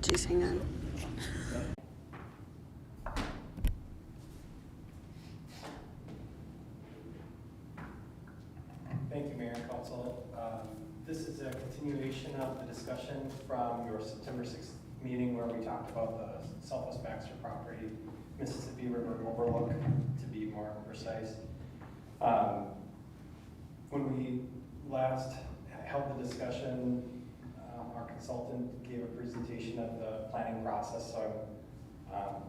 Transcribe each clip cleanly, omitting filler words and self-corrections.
Geez, hang on. Thank you, Mayor and Council. This is a continuation of the discussion from your September 6th meeting where we talked about the Southwest Baxter property, Mississippi River Overlook, to be more precise. When we last held the discussion, our consultant gave a presentation of the planning process, so I'm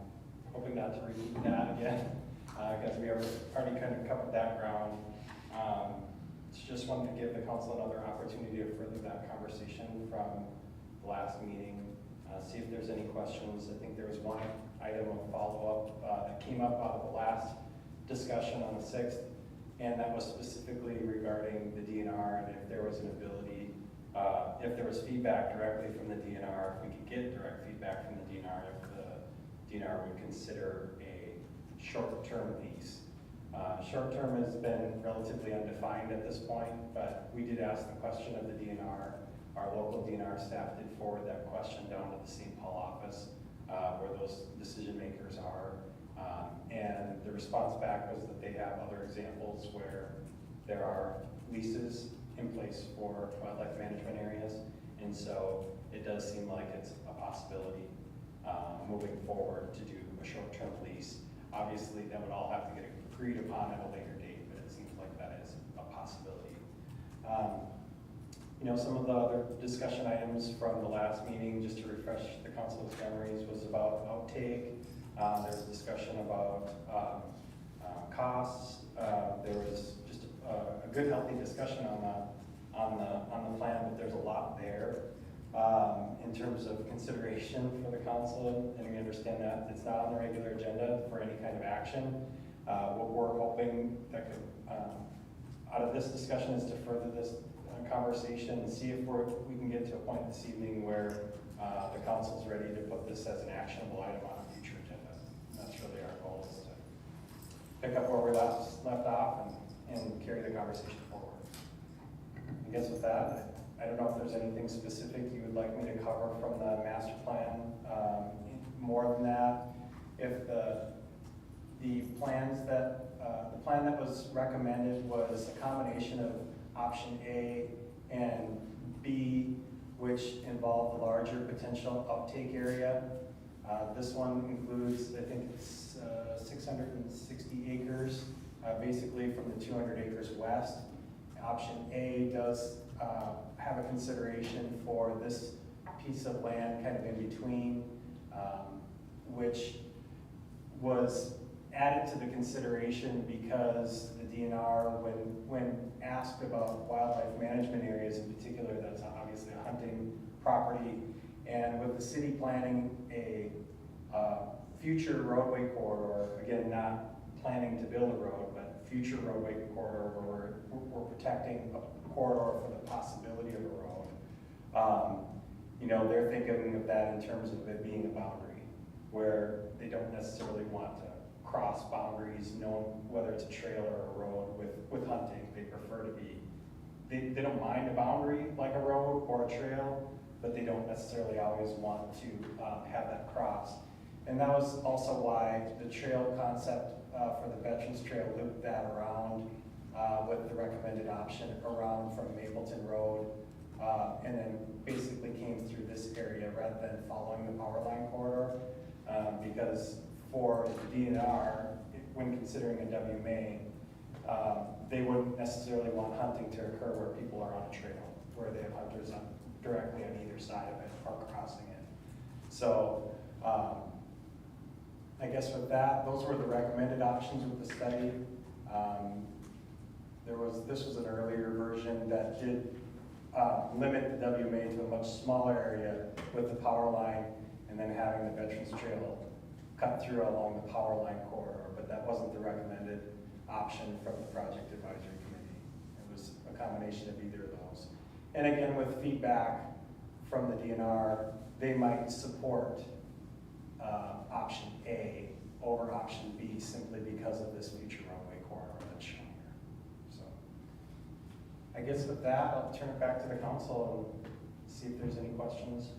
hoping not to repeat that again, because we already kind of covered that ground. Just wanted to give the council another opportunity to further that conversation from the last meeting, see if there's any questions. I think there was one item of follow-up that came up out of the last discussion on the 6th, and that was specifically regarding the DNR and if there was an ability, if there was feedback directly from the DNR, if we could get direct feedback from the DNR, if the DNR would consider a short-term lease. Short-term has been relatively undefined at this point, but we did ask the question of the DNR. Our local DNR staff did forward that question down to the St. Paul office where those decision makers are. And the response back was that they have other examples where there are leases in place for wildlife management areas. And so it does seem like it's a possibility moving forward to do a short-term lease. Obviously, that would all have to get agreed upon at a later date, but it seems like that is a possibility. You know, some of the other discussion items from the last meeting, just to refresh the council's memories, was about outtake. There was discussion about costs. There was just a good, healthy discussion on the plan, but there's a lot there in terms of consideration for the council, and we understand that it's not on the regular agenda for any kind of action. What we're hoping that could, out of this discussion, is to further this conversation and see if we can get to a point this evening where the council's ready to put this as an actionable item on a future agenda. That's really our goal, is to pick up where we left off and carry the conversation forward. I guess with that, I don't know if there's anything specific you would like me to cover from the master plan. More than that, if the plans that the plan that was recommended was a combination of option A and B, which involved a larger potential uptake area. This one includes, I think it's 660 acres, basically from the 200 acres west. Option A does have a consideration for this piece of land kind of in between, which was added to the consideration because the DNR, when asked about wildlife management areas in particular, that's obviously a hunting property, and with the city planning a future roadway corridor, again, not planning to build a road, but future roadway corridor where we're protecting a corridor for the possibility of a road. You know, they're thinking of that in terms of it being a boundary, where they don't necessarily want to cross boundaries, knowing whether it's a trail or a road with hunting. They prefer to be, they don't mind a boundary like a road or a trail, but they don't necessarily always want to have that cross. And that was also why the trail concept for the Veterans Trail looped that around with the recommended option around from Mapleton Road, and then basically came through this area rather than following the power line corridor, because for the DNR, when considering a WMA, they wouldn't necessarily want hunting to occur where people are on a trail, where they have hunters directly on either side of it or crossing it. So I guess with that, those were the recommended options with the study. This was an earlier version that did limit the WMA to a much smaller area with the power line and then having the Veterans Trail cut through along the power line corridor, but that wasn't the recommended option from the project advisory committee. It was a combination of either of those. And again, with feedback from the DNR, they might support option A over option B simply because of this future roadway corridor that's shown here. So I guess with that, I'll turn it back to the council and see if there's any questions.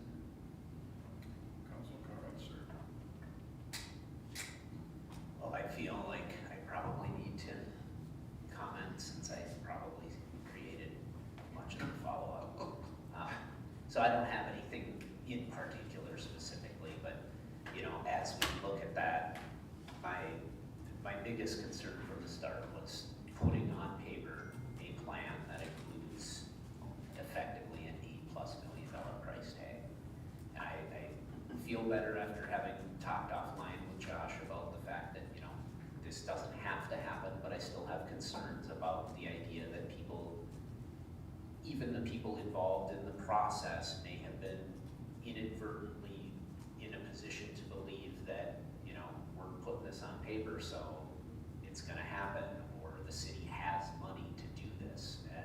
biggest concern from the start was putting on paper a plan that includes effectively an $8+ million price tag. And I feel better after having talked offline with Josh about the fact that, you know, this doesn't have to happen, but I still have concerns about the idea that people, even the people involved in the process, may have been inadvertently in a position to believe that, you know, we're putting this on paper, so it's gonna happen, or the city has money to do this. And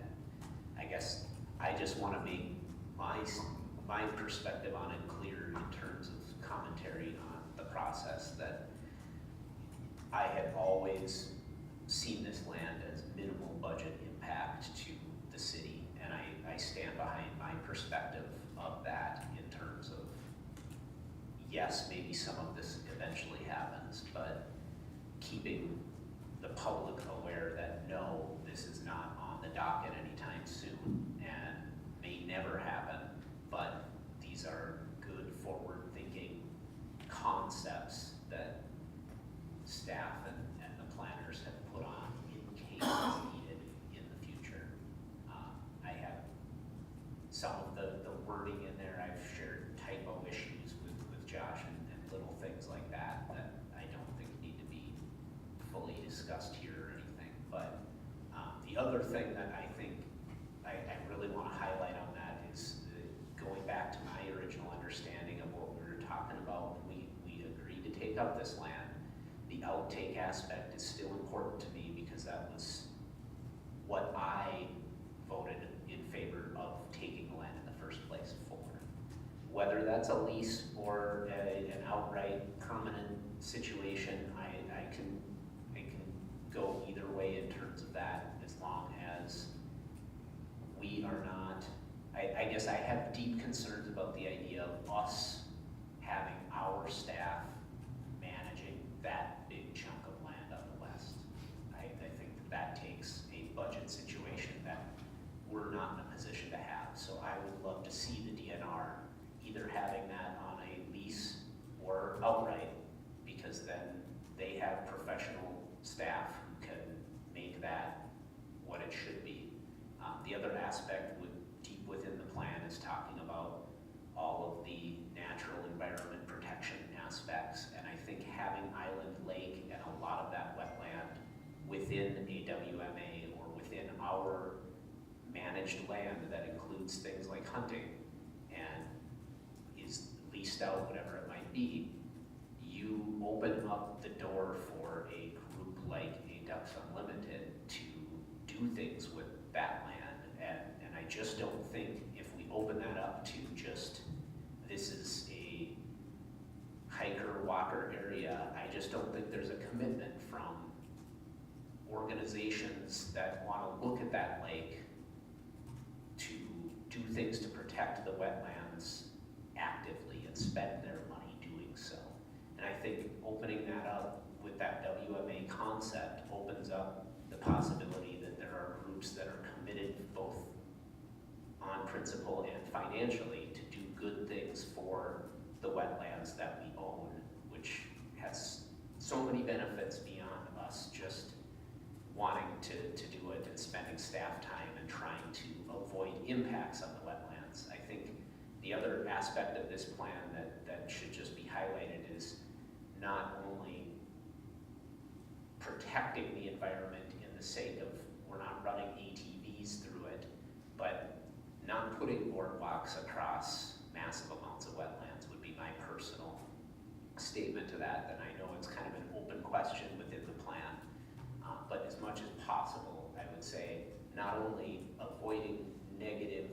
I guess I just wanna make my perspective on it clear in terms of commentary on the process, that I had always seen this land as minimal budget impact to the city, and I stand behind my perspective of that in terms of, yes, maybe some of this eventually happens, but keeping the public aware that no, this is not on the docket anytime soon and may never happen, but these are good forward-thinking concepts that staff and the planners have put on in case it's needed in the future. I have some of the wording in there, I've shared typo issues with Josh and little things like that I don't think need to be fully discussed here or anything. But the other thing that I think I really want to highlight on that is going back to my original understanding of what we were talking about when we agreed to take up this land. The outtake aspect is still important to me because that was what I voted in favor of taking the land in the first place for. Whether that's a lease or an outright permanent situation, I can go either way in terms of that, as long as we are not, I guess I have deep concerns about the idea of us having our staff managing that big chunk of land out west. I think that takes a budget situation that we're not in a position to have. So I would love to see the DNR either having that on a lease or outright, because then they have professional staff who can make that what it should be. The other aspect deep within the plan is talking about all of the natural environment protection aspects, and I think having Island Lake and a lot of that wetland within a WMA or within our managed land that includes things like hunting and is leased out, whatever it might be, you open up the door for a group like a Ducks Unlimited to do things with that land. And I just don't think if we open that up to just, this is a hiker walker area, I just don't think there's a commitment from organizations that want to look at that lake to do things to protect the wetlands actively and spend their money doing so. And I think opening that up with that WMA concept opens up the possibility that there are groups that are committed both on principle and financially to do good things for the wetlands that we own, which has so many benefits beyond us just wanting to do it and spending staff time and trying to avoid impacts on the wetlands. I think the other aspect of this plan that should just be highlighted is not only protecting the environment in the sake of we're not running ATVs through it, but not putting boardwalks across massive amounts of wetlands would be my personal statement to that. And I know it's kind of an open question within the plan, but as much as possible, I would say not only avoiding negative,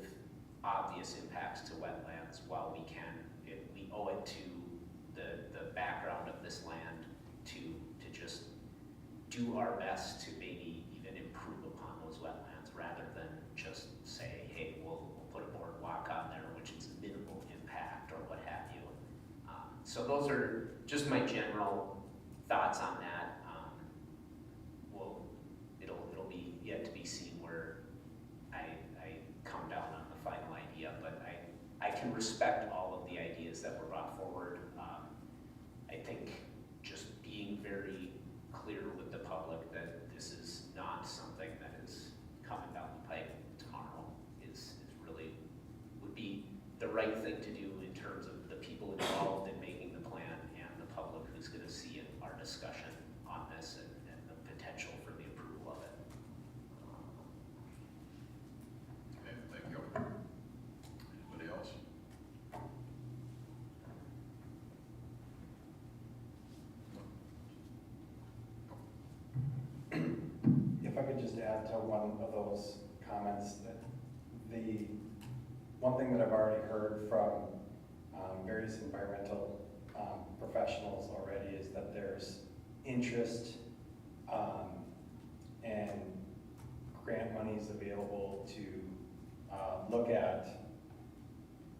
obvious impacts to wetlands while we can, we owe it to the background of this land to just do our best to maybe even improve upon those wetlands rather than just say, hey, we'll put a boardwalk on there, which is minimal impact or what have you. So those are just my general thoughts on that. It'll be yet to be seen where I come down on the final idea, but I can respect all of the ideas that were brought forward. I think just being very clear with the public could just add to one of those comments, that the one thing that I've already heard from various environmental professionals already is that there's interest and grant monies available to look at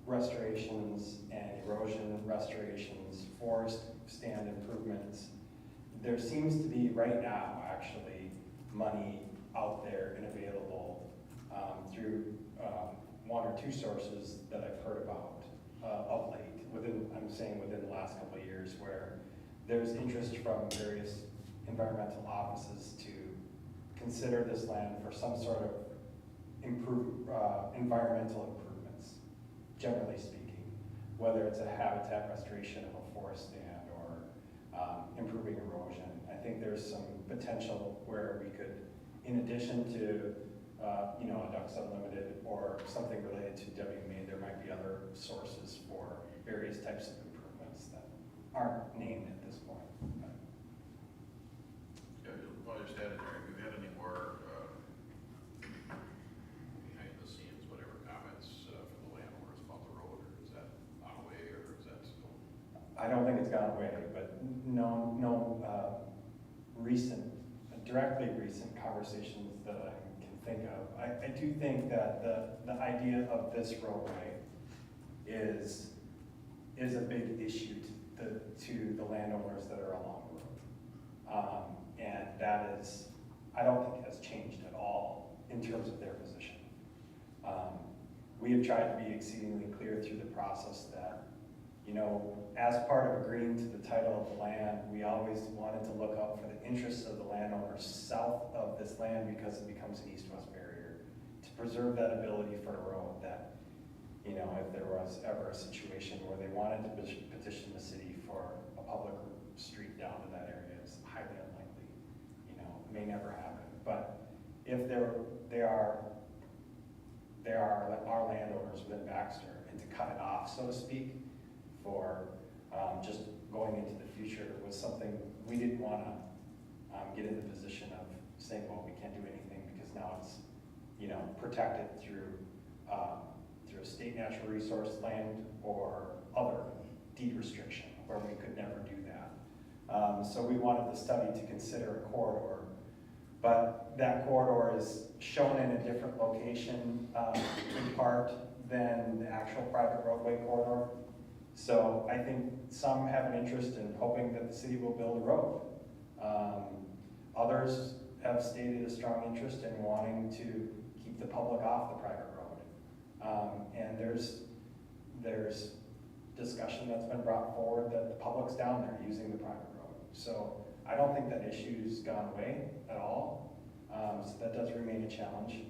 restorations and erosion restorations, forest stand improvements. There seems to be right now actually money out there and available through one or two sources that I've heard about of late, I'm saying within the last couple of years, where there's interest from various environmental offices to consider this land for some sort of environmental improvements, generally speaking, whether it's a habitat restoration of a forest stand or improving erosion. I think there's some potential where we could, in addition to a Ducks Unlimited or something related to WMA, there might be other sources for various types of improvements that aren't named at this point. Yeah, while you're standing there, have you had any more behind the scenes, whatever comments from the landowners about the road, or is that on the way, or is that still? I don't think it's gone away, but no directly recent conversations that I can think of. I do think that the idea of this roadway is a big issue to the landowners that are along the road. And that is, I don't think has changed at all in terms of their position. We have tried to be exceedingly clear through the process that, as part of agreeing to the title of the land, we always wanted to look out for the interests of the landowners south of this land because it becomes an east-west barrier, to preserve that ability for a road that, if there was ever a situation where they wanted to petition the city for a public street down to that area, it's highly unlikely, it may never happen. But if they are our landowners within Baxter, and to cut it off, so to speak, for just going into the future was something we didn't want to get in the position of saying, well, we can't do anything because now it's, protected through a state natural resource land or other deed restriction where we could never do that. So we wanted the study to consider a corridor, but that corridor is shown in a different location in part than the actual private roadway corridor. So I think some have an interest in hoping that the city will build a road. Others have stated a strong interest in wanting to keep the public off the private road. And there's discussion that's been brought forward that the public's down there using the private road. So I don't think that issue's gone away at all. So that does remain a challenge.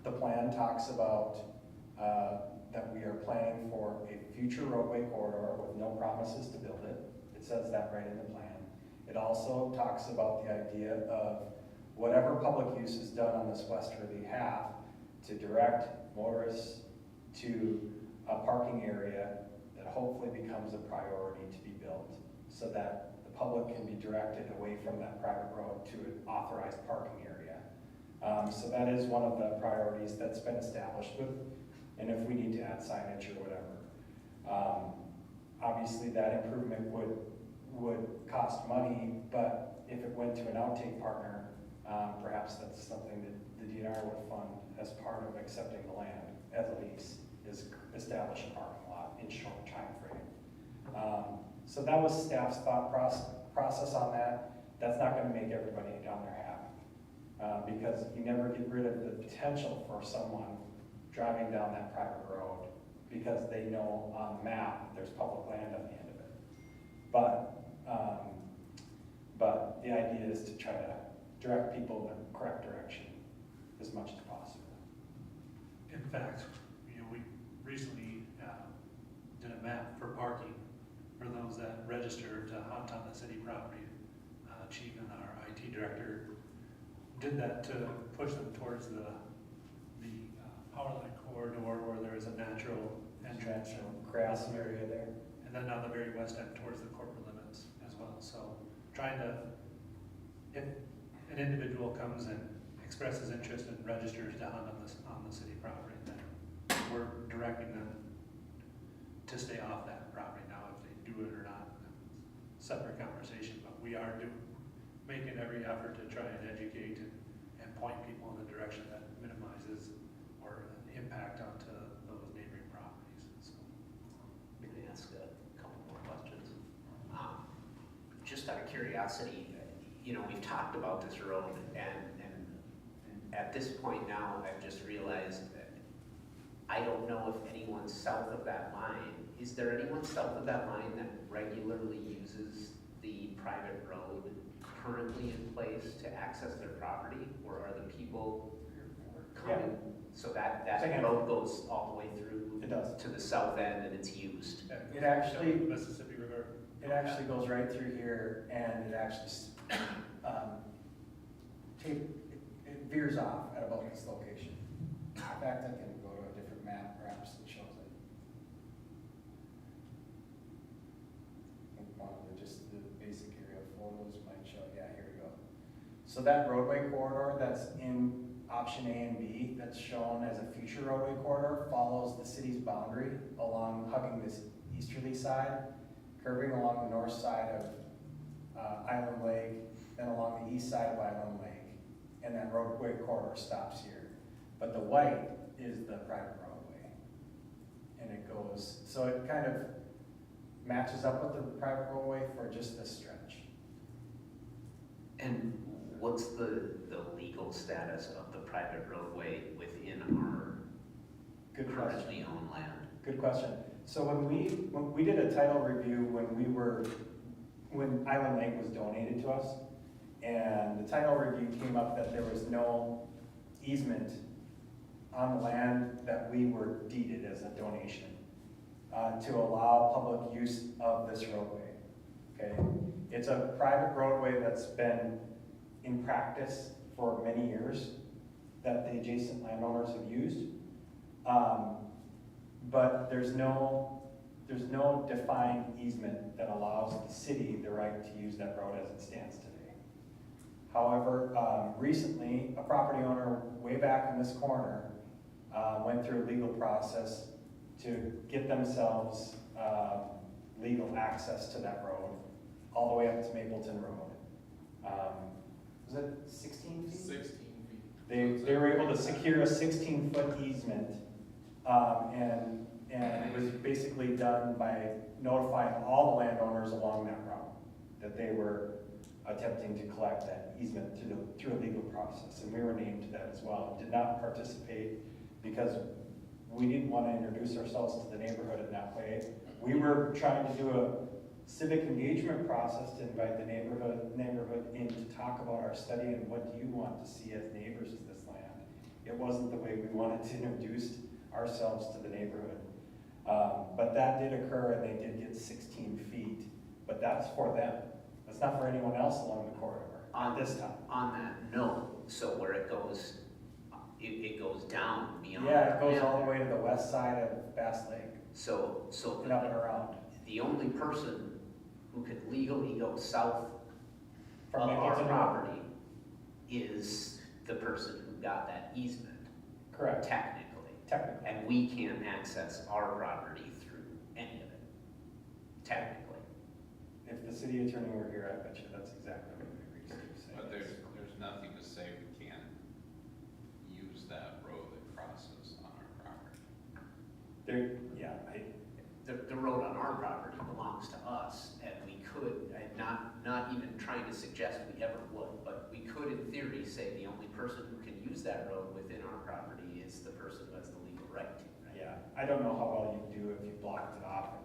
The plan talks about that we are planning for a future roadway corridor with no promises to build it. It says that right in the plan. It also talks about the idea of whatever public use is done on this westerly half to direct motorists to a parking area that hopefully becomes a priority to be built so that the public can be directed away from that private road to an authorized parking area. So that is one of the priorities that's been established with, and if we need to add signage or whatever. Obviously that improvement would cost money, but if it went to an outtake partner, perhaps that's something that the DNR would fund as part of accepting the land as a lease, is establish a parking lot in short time frame. So that was staff's thought process on that. That's not going to make everybody down there happy, because you never get rid of the potential for someone driving down that private road because they know on the map there's public land on the end of it. But the idea is to try to direct people in the correct direction as much as possible. In fact, we recently did a map for parking for those that register to hunt on the city property. Chief and our IT director did that to push them towards the power line corridor where there is a natural entrance and Grassy area there. and then on the very west end towards the corporate limits as well. So trying to, if an individual comes and expresses interest and registers to hunt on the city property, then we're directing them to stay off that property. Now, if they do it or not, separate conversation, but we are making every effort to try and educate and point people in the direction that minimizes or impact onto those neighboring properties, so. I'm gonna ask a couple more questions. Just out of curiosity, we've talked about this road, and at this point now, I've just realized that I don't know if anyone south of that line, is there anyone south of that line that regularly uses the private road currently in place to access their property? Or are the people coming, so that Second. road goes all the way through? It does. To the south end and it's used? It actually- Mississippi River. It actually goes right through here, and it actually, it veers off at about this location. In fact, I can go to a different map perhaps that shows it. I think one of just the basic area photos might show, yeah, here we go. So that roadway corridor that's in option A and B, that's shown as a future roadway corridor, follows the city's boundary along, hugging this easterly side, curving along the north side of Island Lake, then along the east side of Island Lake, and that roadway corridor stops here. But the white is the private roadway, and it goes, so it kind of matches up with the private roadway for just this stretch. And what's the legal status of the private roadway within our Good question. currently owned land? Good question. So when we did a title review when Island Lake was donated to us, and the title review came up that there was no easement on the land that we were deeded as a donation to allow public use of this roadway. Okay, it's a private roadway that's been in practice for many years that the adjacent landowners have used. But there's no defined easement that allows the city the right to use that road as it stands today. However, recently, a property owner way back in this corner went through a legal process to get themselves legal access to that road, all the way up to Mapleton Road. Was it 16 feet? 16 feet. They were able to secure a 16-foot easement, and it was basically done by notifying all the landowners along that route that they were attempting to collect that easement through a legal process, and we were named to that as well. Did not participate because we didn't want to introduce ourselves to the neighborhood in that way. We were trying to do a civic engagement process to invite the neighborhood in to talk about our study and what do you want to see as neighbors of this land. It wasn't the way we wanted to introduce ourselves to the neighborhood. But that did occur, and they did get 16 feet, but that's for them. That's not for anyone else along the corridor at this time. On that note, so where it goes down beyond. Yeah, it goes all the way to the west side of Bass Lake So and up and around. the only person who could legally go south From of our Mapleton Road. property is the person who got that easement, Correct, technically. technically. And we can't access our property through any of it, technically. If the city attorney were here, I bet you that's exactly what we agreed to say. But there's nothing to say we can't use that road that crosses on our property. There, yeah, The road on our property belongs to us, and we could, I'm not even trying to suggest we ever would, but we could in theory say the only person who can use that road within our property is the person who has the legal right to, right? yeah, I don't know how well you'd do if you blocked it off and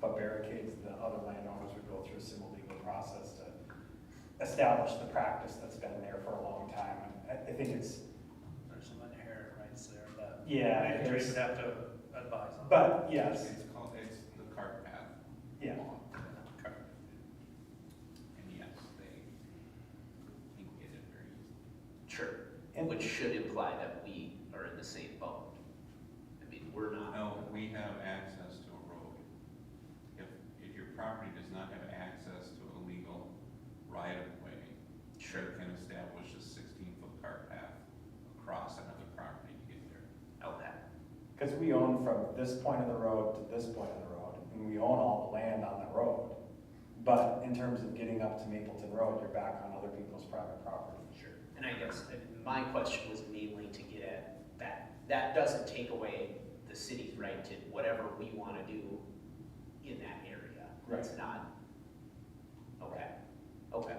put barricades. The other landowners would go through a civil legal process to establish the practice that's been there for a long time. And I think it's, There's some inherent rights there that. Yeah, the attorney there's- would have to advise on. but yes, It's the cart path. yeah. Okay. And yes, they can get it very easily. Sure, And- which should imply that we are in the same boat. I mean, we're not. No, we have access to a road. If your property does not have access to a legal right-of-way, Sure. you can establish a 16-foot cart path across another property to get there. Okay, Because we own from this point of the road to this point of the road, and we own all the land on the road. But in terms of getting up to Mapleton Road, you're back on other people's private property. sure. And I guess my question was mainly to get at that doesn't take away the city's right to whatever we want to do in that area. Right. It's not, okay, okay,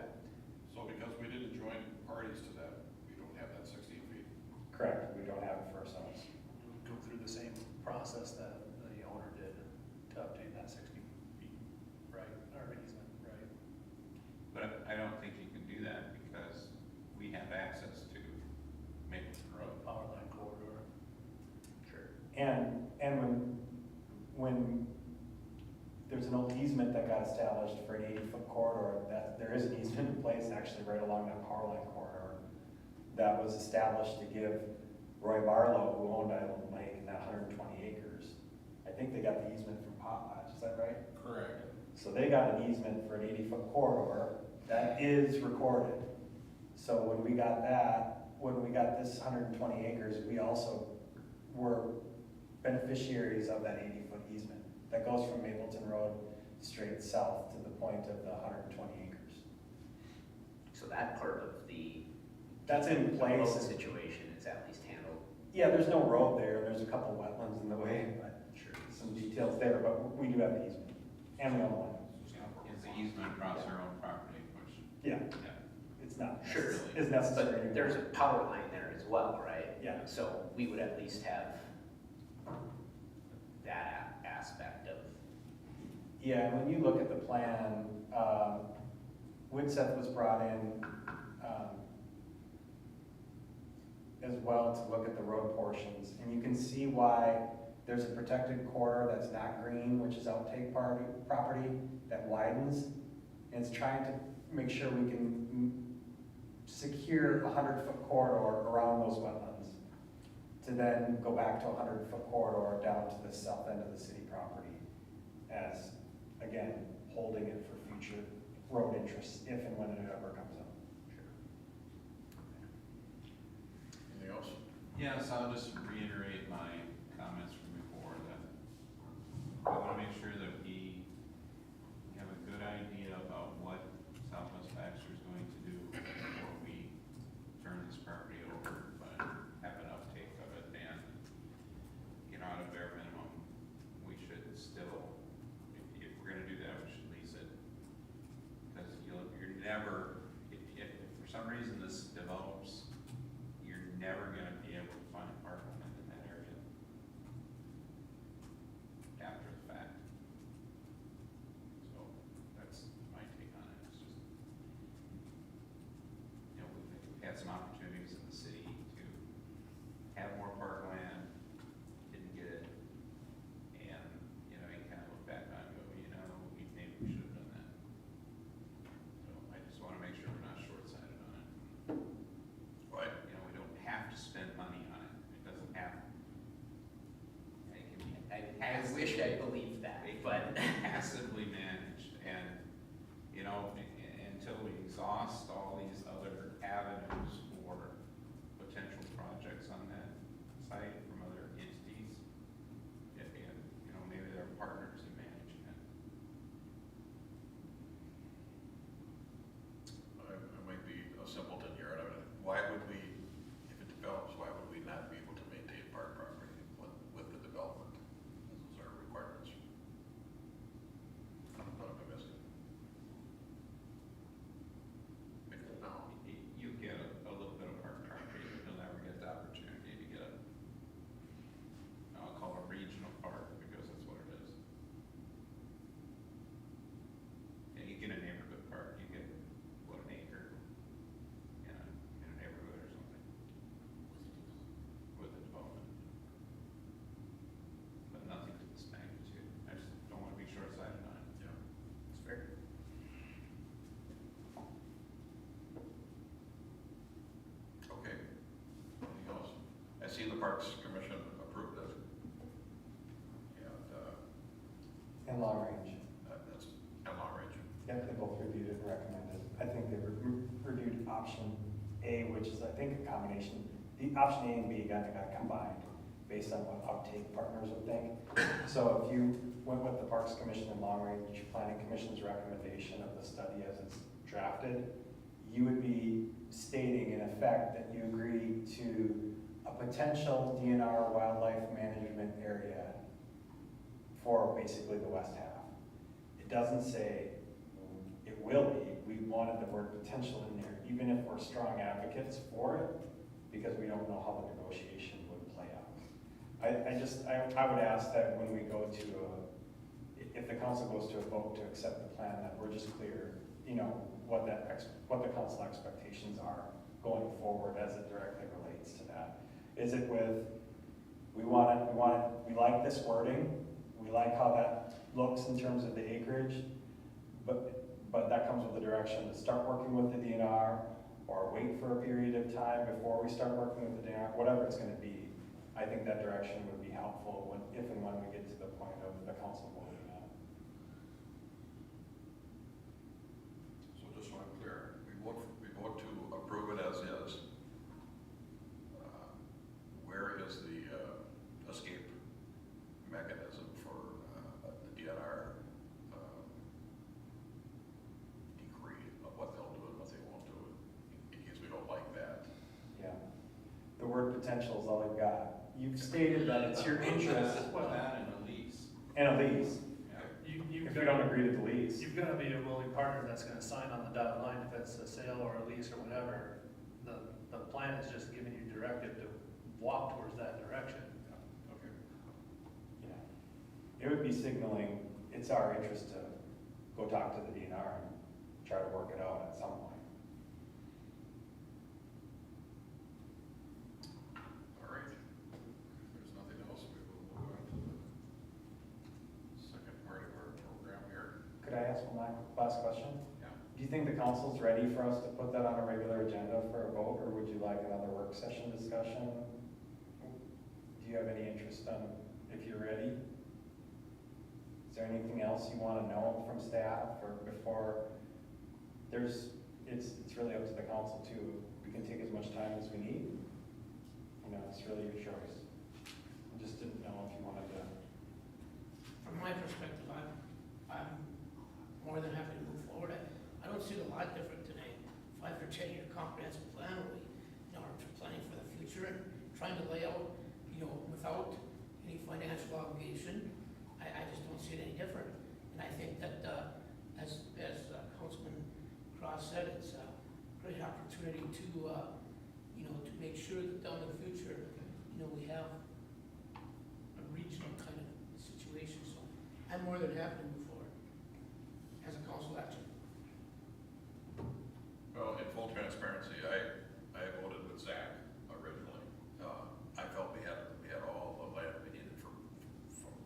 So because we didn't join parties to that, we don't have that 16 feet. Correct, we don't have it for ourselves. Go through the same process that the owner did to obtain that 60 feet, right, or easement, right? But I don't think you can do that because we have access to Mapleton Road. Power line corridor. sure. And when there's an old easement that got established for an 80-foot corridor, that there is an easement in place actually right along that power line corridor that was established to give Roy Barlow, who owned Island Lake and that 120 acres. I think they got the easement from Potlatch, is that right? Correct. So they got an easement for an 80-foot corridor that is recorded. So when we got this 120 acres, we also were beneficiaries of that 80-foot easement that goes from Mapleton Road straight south to the point of the 120 acres. So that part of the That's in road place. situation is at least handled, Yeah, there's no road there, there's a couple wetlands in the way, but sure. some details there, but we do have the easement, and we own the land. Is the easement across our own property, which, Yeah, yeah. it's not, Sure. is necessary. But there's a power line there as well, right? Yeah. So we would at least have that aspect of, Yeah, and when you look at the plan, Widseth was brought in as well to look at the road portions. And you can see why there's a protected corridor that's not green, which is outtake property that widens. And it's trying to make sure we can secure a 100-foot corridor around those wetlands to then go back to a 100-foot corridor down to the south end of the city property as, again, holding it for future road interests if and when it ever comes up. Anything else? Yes, I'll just reiterate my comments from before that I want to make sure that we have a good idea about what Southwest Baxter is going to do before we turn this property over, but have an uptake of it. And, you know, at a bare minimum, we should still, if we're going to do that, we should lease it. Because you're never, if for some reason this develops, you're never going to be able to find parkland in that area after the fact. So that's my take on it. It's just, you know, we've had some opportunities in the city to have more parkland, didn't get it. And, you know, you kind of look back on it and go, you know, maybe we should have done that. So I just want to make sure we're not short-sighted on it. Right. You know, we don't have to spend money on it. It doesn't have, it can be I wish I believed that, but. passively managed. And, you know, until we exhaust all these other avenues for potential projects on that site from other entities, and, you know, maybe they're partners in managing it. I might be a simpleton here. I mean, why would we, if it develops, why would we not be able to maintain park property with the development? Those are requirements. What am I missing? No. You get a little bit of park property, but you'll never get the opportunity to get a, I'll call it a regional park, because that's what it is. Yeah, you get a neighborhood park, you get, what, an acre in a neighborhood or something with a development. But nothing to this magnitude. I just don't want to be short-sighted on it. Yeah. It's fair. Okay. Anything else? I see the Parks Commission approved this. And In long range. that's in long range. Yep, they both reviewed it and recommended. I think they reviewed option A, which is, I think, a combination. The option A and B got combined based on what uptake partners would think. So if you went with the Parks Commission and Long Range Planning Commission's recommendation of the study as it's drafted, you would be stating in effect that you agree to a potential DNR wildlife management area for basically the west half. It doesn't say it will be. We wanted the word potential in there, even if we're strong advocates for it, because we don't know how the negotiation would play out. I would ask that when we go to if the council goes to a vote to accept the plan, that we're just clear, what the council expectations are going forward as it directly relates to that. Is it with, we like this wording, we like how that looks in terms of the acreage, but that comes with the direction to start working with the DNR or wait for a period of time before we start working with the DNR, whatever it's gonna be. I think that direction would be helpful if and when we get to the point of the council voting on it. So just so I'm clear, we vote to approve it as is. Where is the escape mechanism for the DNR decree of what they'll do and what they won't do in case we don't like that? Yeah. The word potential is all I've got. You've stated that it's your interest Put that in a lease. and a lease. You, If we don't agree to the lease. You've got to be a willing partner that's going to sign on the dotted line if it's a sale or a lease or whatever. The plan is just giving you directive to walk towards that direction. Okay. Yeah. It would be signaling it's our interest to go talk to the DNR and try to work it out at some point. All right. If there's nothing else, we will move on to the second part of our program here. Could I ask one last question? Yeah. Do you think the council's ready for us to put that on a regular agenda for a vote, or would you like another work session discussion? Do you have any interest on, if you're ready? Is there anything else you want to know from staff or before? It's really up to the council too. We can take as much time as we need. It's really your choice. I just didn't know if you wanted to. From my perspective, I'm more than happy to move forward. I don't see it a lot different today. 5 or 10 year comprehensive plan where we, are planning for the future and trying to lay out, without any financial obligation. I just don't see it any different. And I think that, as Councilman Cross said, it's a great opportunity to, to make sure that down in the future, we have a regional kind of situation. So I'm more than happy to move forward as a council action. Well, in full transparency, I voted with Zach originally. I felt we had all the land we needed from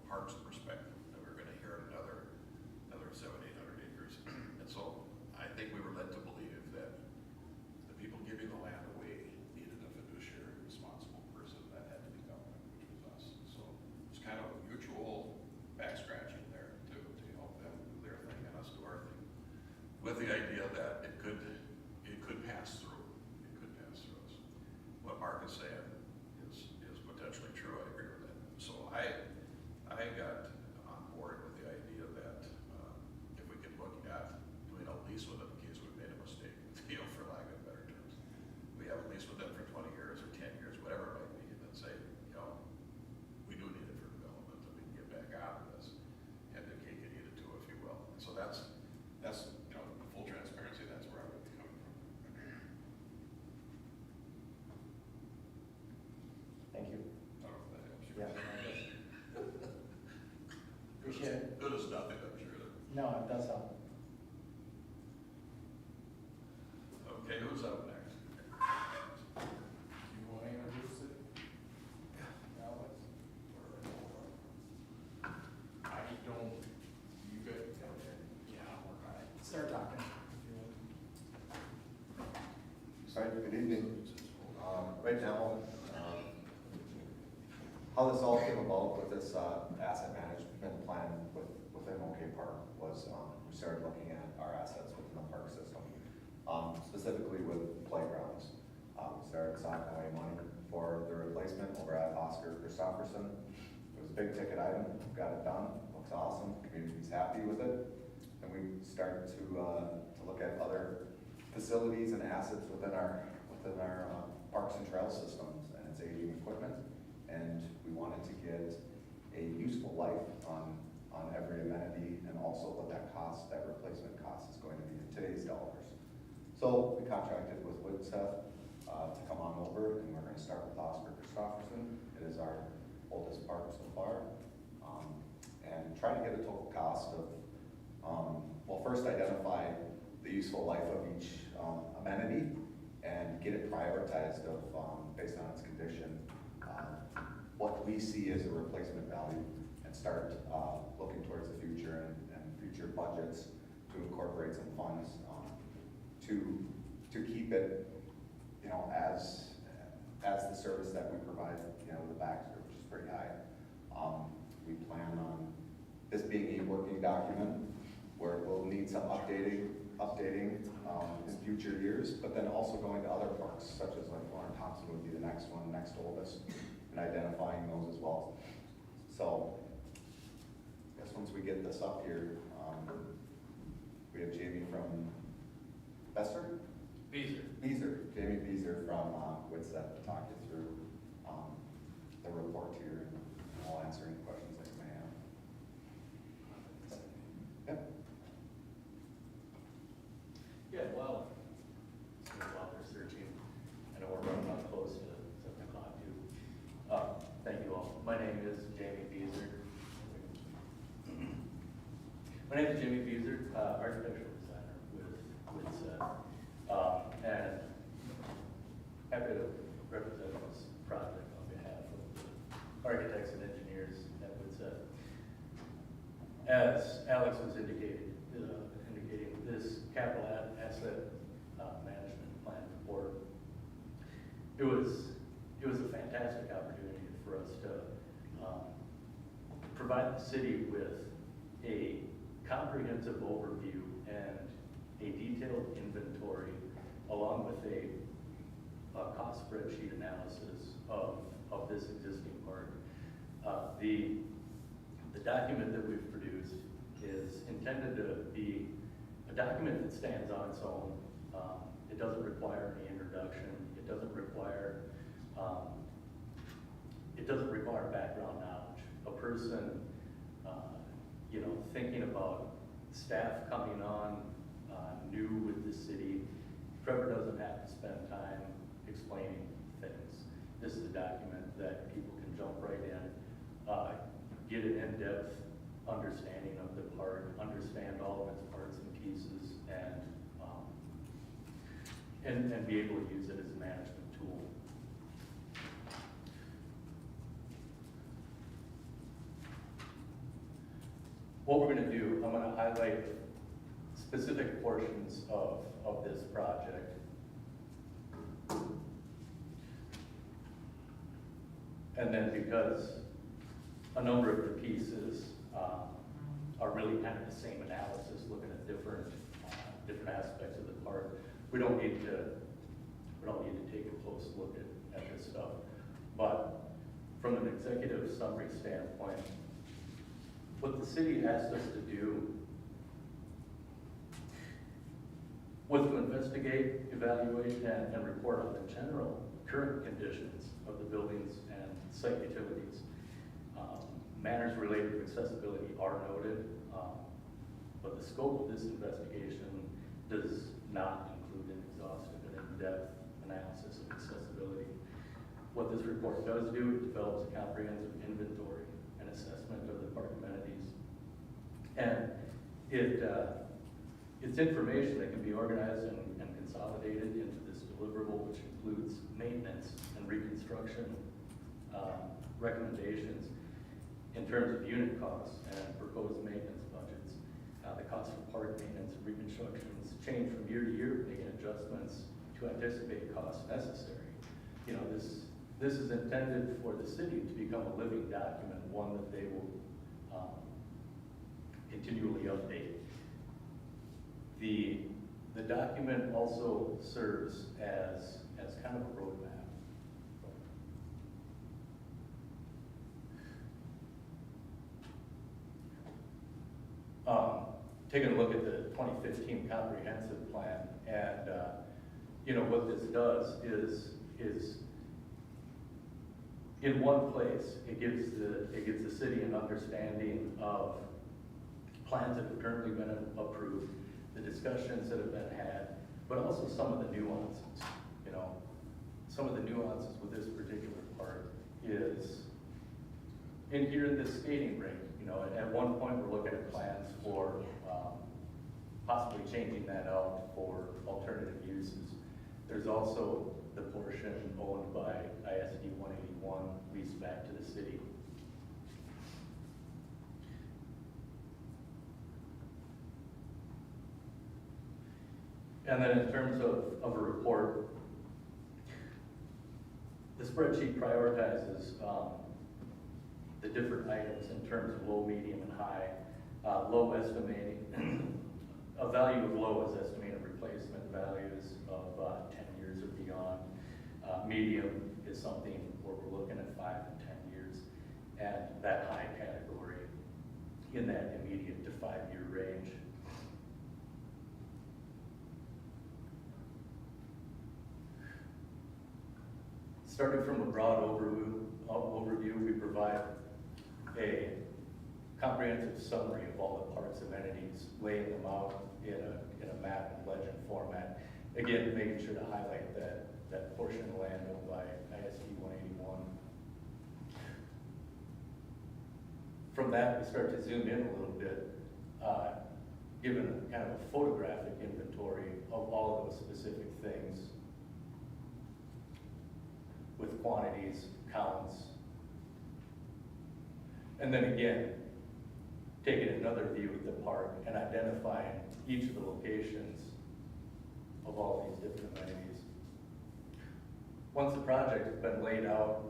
Parks perspective, that we were gonna inherit another 700-800 acres. And so I think we were led to believe that the people giving the land away needed a fiduciary responsible person that had to be government, which was us. So it's kind of a mutual back scratching there to help them do their thing and us do our thing, with the idea that it could pass through. It could pass through us. What Mark is saying is potentially true. I agree with that. So I got on board with the idea that if we could look at doing a lease with them in case we made a mistake, for lack of better terms. We have a lease with them for 20 years or 10 years, whatever it might be, and then say, we do need it for development, and we can get back out of this and then cake and eat it too, if you will. And so that's full transparency, that's where I would be coming from. Thank you. I don't know if that helps you. Yeah. Appreciate it. Good as nothing, I'm sure. No, it does help. Okay, who's up next? You want to introduce it? Alex? I don't, you good? Yeah, I'll work on it. Start talking. All right, good evening. Right now, how this all came about with this asset management plan within OK Park was started looking at our assets within the park system, specifically with playgrounds. We started socking away money for the replacement over at Oscar Christopherson. It was a big ticket item, got it done, looks awesome, community's happy with it. And we started to look at other facilities and assets within our parks and trail systems and its aging equipment. And we wanted to get a useful life on every amenity, and also what that replacement cost is going to be in today's dollars. So we contracted with Woodset to come on over, and we're going to start with Oscar Christopherson. It is our oldest park so far, and try to get a total cost of, well, first identify the useful life of each amenity and get it prioritized of, based on its condition, what we see as a replacement value, and start looking towards the future and future budgets to incorporate some funds to keep it, you know, as the service that we provide, you know, the Baxter, which is pretty high. We plan on this being a working document where we'll need some updating in future years, but then also going to other parks, such as like Warren Thompson would be the next one, next oldest, and identifying those as well. So, I guess once we get this up here, we have Jamie from Baxter? Beezer, Jamie Beezer from Woodset to talk you through the report here, and I'll answer any questions that you may have. Yep. Yeah, well, while we're searching, I know we're running up close to 7 o'clock too. Thank you all. My name is Jamie Beezer. Architectural designer with and happy to represent this project on behalf of the architects and engineers at Woodset. As Alex was indicating, this capital asset management plan report, it was a fantastic opportunity for us to provide the city with a comprehensive overview and a detailed inventory, along with a cost spreadsheet analysis of this existing park. The document that we've produced is intended to be a document that stands on its own. It doesn't require any introduction. It doesn't require background knowledge. A person, thinking about staff coming on new with the city, Trevor doesn't have to spend time explaining things. This is a document that people can jump right in, get an in-depth understanding of the park, understand all of its parts and pieces, and be able to use it as a management tool. What we're going to do, I'm going to highlight specific portions of this project. And then, because a number of the pieces are really kind of the same analysis, looking at different aspects of the park, we don't need to take a close look at this stuff. But from an executive summary standpoint, what the city asked us to do was to investigate, evaluate, and report on the general current conditions of the buildings and site utilities. Matters related to accessibility are noted, but the scope of this investigation does not include an exhaustive and in-depth analysis of accessibility. What this report does do, it develops a comprehensive inventory and assessment of the park amenities. And it's information that can be organized and consolidated into this deliverable, which includes maintenance and reconstruction recommendations in terms of unit costs and proposed maintenance budgets. The cost for park maintenance and reconstructions change from year to year, making adjustments to anticipate costs necessary. This is intended for the city to become a living document, one that they will continually update. The document also serves as kind of a roadmap. Taking a look at the 2015 comprehensive plan, and what this does is in one place it gives the city an understanding of plans that have currently been approved, the discussions that have been had, but also some of the nuances. Some of the nuances with this particular part is in here in this skating rink. At one point we're looking at plans for possibly changing that out for alternative uses. There's also the portion owned by ISD 181 leased back to the city. And then in terms of a report, the spreadsheet prioritizes the different items in terms of low, medium, and high. Low estimating, a value of low is estimated replacement values of 10 years or beyond. Medium is something where we're looking at 5 and 10 years. And that high category in that immediate to 5-year range. Starting from a broad overview, we provide a comprehensive summary of all the parts of entities, laying them out in a map and legend format. Again, making sure to highlight that portion of land owned by ISD 181. From that, we start to zoom in a little bit, given kind of a photographic inventory of all of those specific things with quantities, counts. And then again, taking another view of the park and identifying each of the locations of all these different amenities. Once the project has been laid out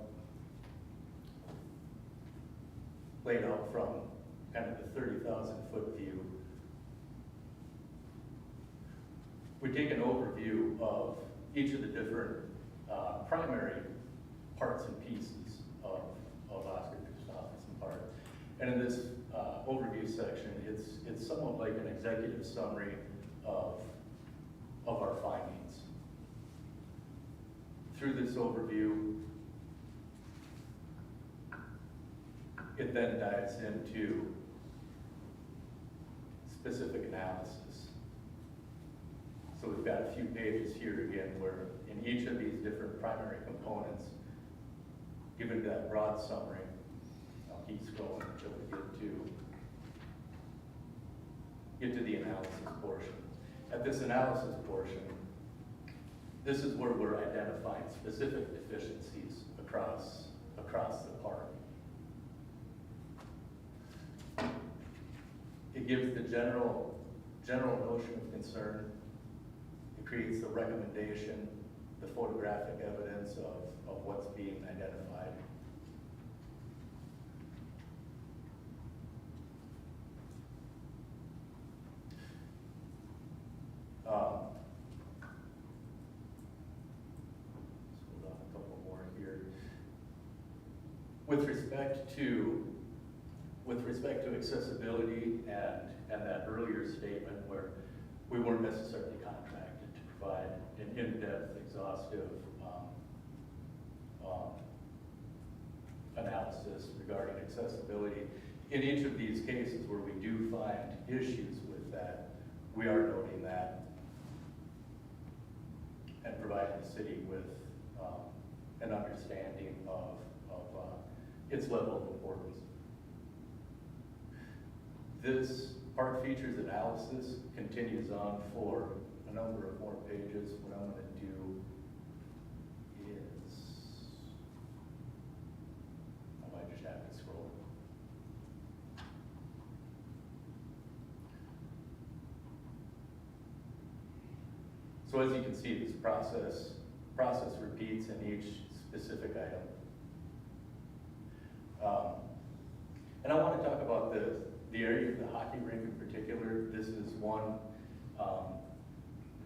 from kind of the 30,000-foot view, we take an overview of each of the different primary parts and pieces of Oscar Gustafsson Park. And in this overview section, it's somewhat like an executive summary of our findings. Through this overview, it then dives into specific analysis. So we've got a few pages here again where in each of these different primary components, given that broad summary, I'll keep scrolling until we get to the analysis portion. At this analysis portion, this is where we're identifying specific deficiencies across the park. It gives the general notion of concern. It creates the recommendation, the photographic evidence of what's being identified. Let's hold on a couple more here. With respect to accessibility and that earlier statement where we weren't necessarily contracted to provide an in-depth, exhaustive analysis regarding accessibility. In each of these cases where we do find issues with that, we are noting that and providing the city with an understanding of its level of importance. This park features analysis continues on for a number of more pages. What I'm going to do is, I might just have to scroll. So as you can see, this process repeats in each specific item. And I want to talk about the area of the hockey rink in particular. This is one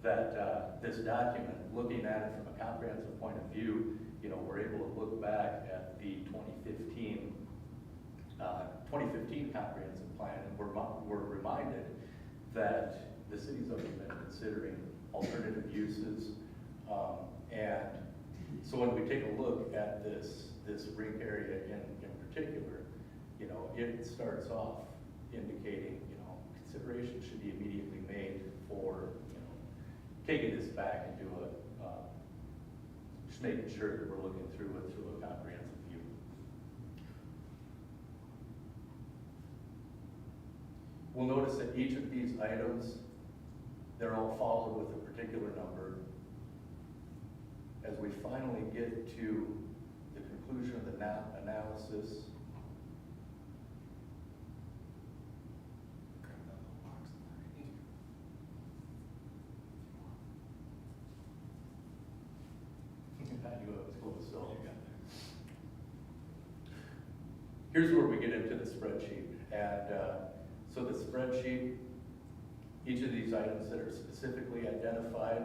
that this document, looking at it from a comprehensive point of view, you know, we're able to look back at the 2015 comprehensive plan, and we're reminded that the city's already been considering alternative uses. And so when we take a look at this rink area in particular, you know, it starts off indicating, you know, consideration should be immediately made for, you know, taking this back and do just making sure that we're looking through it through a comprehensive view. We'll notice that each of these items, they're all followed with a particular number. As we finally get to the conclusion of the analysis, here's where we get into the spreadsheet. And so the spreadsheet, each of these items that are specifically identified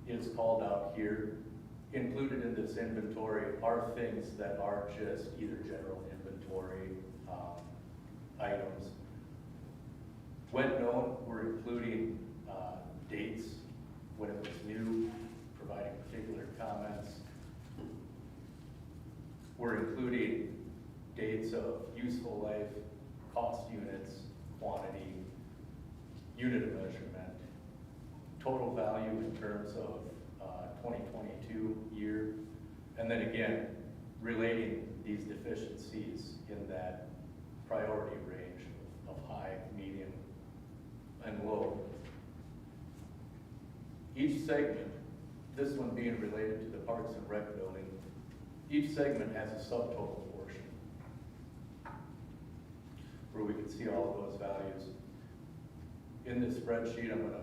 is called out here. Included in this inventory are things that are just either general inventory items. When known, we're including dates when it was new, providing particular comments. We're including dates of useful life, cost units, quantity, unit of measurement, total value in terms of 2022 year, and then again, relating these deficiencies in that priority range of high, medium, and low. Each segment, this one being related to the Parks and Rec building, each segment has a subtotal portion where we can see all of those values. In this spreadsheet, I'm gonna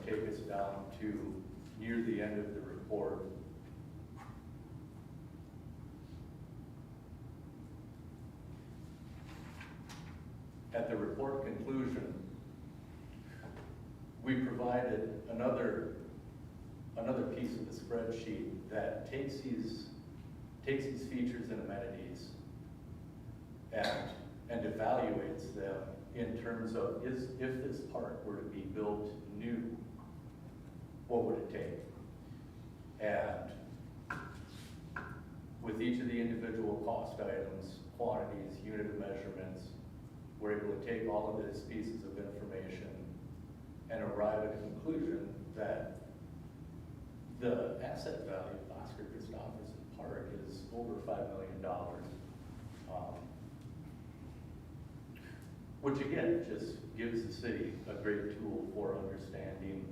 take us down to near the end of the report. At the report conclusion, we provided another piece of the spreadsheet that takes these features and amenities and evaluates them in terms of if this park were to be built new, what would it take? And with each of the individual cost items, quantities, unit of measurements, we're able to take all of these pieces of information and arrive at a conclusion that the asset value of Oscar Christopherson Park is over $5 million. Which again, just gives the city a great tool for understanding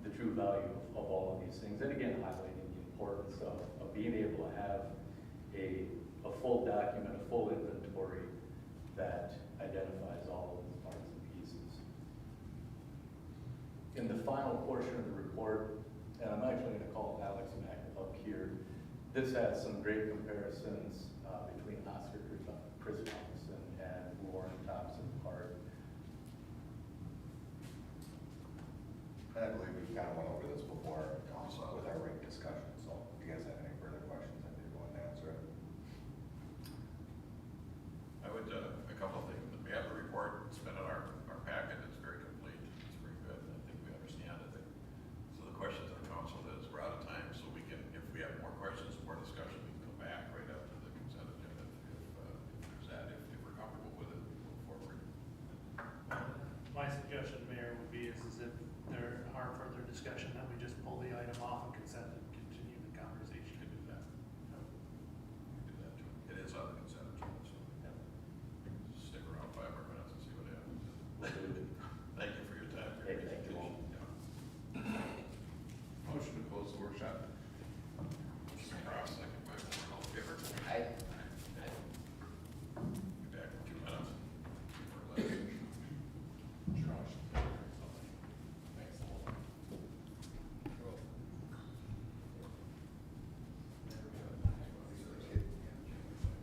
the true value of all of these things. And again, highlighting the importance of being able to have a full document, a full inventory that identifies all of these parts and pieces. In the final portion of the report, and I'm actually going to call Alex back up here, this has some great comparisons between Oscar Christopherson and Warren Thompson Park. And I believe we've kind of went over this